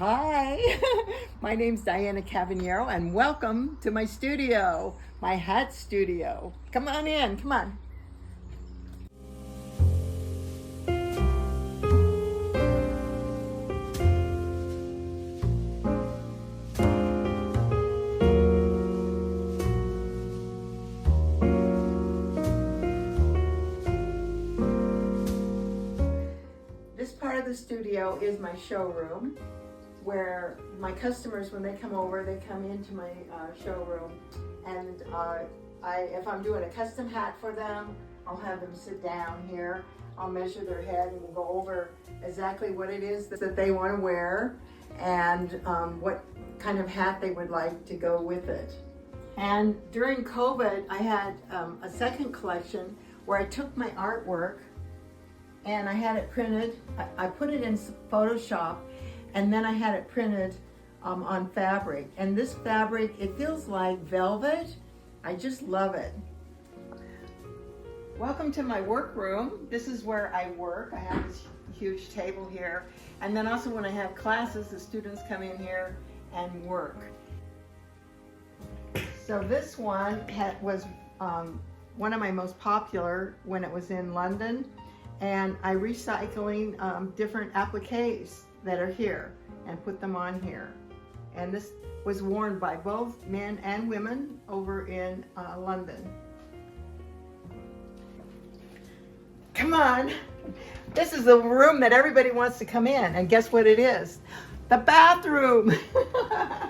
Hi, my name's Diana Cavagnaro and welcome to my studio, my hat studio. Come on in, come on. This part of the studio is my showroom, where my customers, when they come over, they come into my showroom, and if I'm doing a custom hat for them, I'll have them sit down here. I'll measure their head and we'll go over exactly what it is that they want to wear and what kind of hat they would like to go with it. And during COVID, I had a second collection where I took my artwork and I had it printed. I put it in Photoshop, and then I had it printed on fabric. And this fabric, it feels like velvet. I just love it. Welcome to my workroom. This is where I work. I have this huge table here. And then also when I have classes, the students come in here and work. So this one was one of my most popular when it was in London. And I'm recycling different appliques that are here and put them on here. And this was worn by both men and women over in London. Come on, this is the room that everybody wants to come in, and guess what it is? The bathroom. I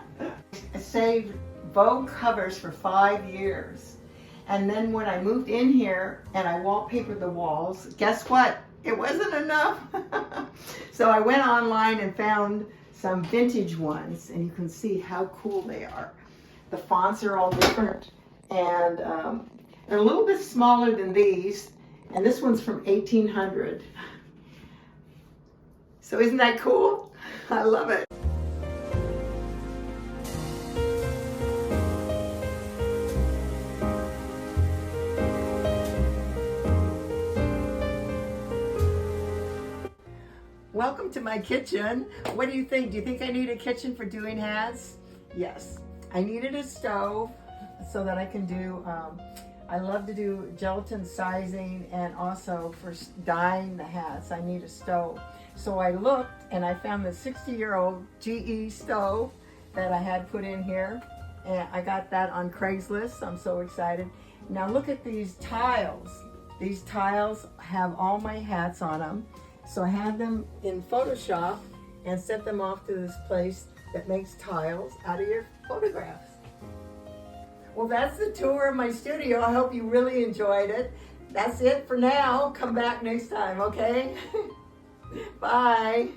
saved Vogue covers for 5 years. And then when I moved in here and I wallpapered the walls, guess what? It wasn't enough. So I went online and found some vintage ones, and you can see how cool they are. The fonts are all different, and they're a little bit smaller than these, and this one's from 1800. So isn't that cool? I love it. Welcome to my kitchen. What do you think? Do you think I need a kitchen for doing hats? Yes. I needed a stove so that I can do, I love to do gelatin sizing, and also for dyeing the hats, I need a stove. So I looked and I found the 60-year-old GE stove that I had put in here. And I got that on Craigslist. I'm so excited. Now look at these tiles. These tiles have all my hats on them. So I had them in Photoshop and sent them off to this place that makes tiles out of your photographs. Well, that's the tour of my studio. I hope you really enjoyed it. That's it for now. Come back next time, okay? Bye.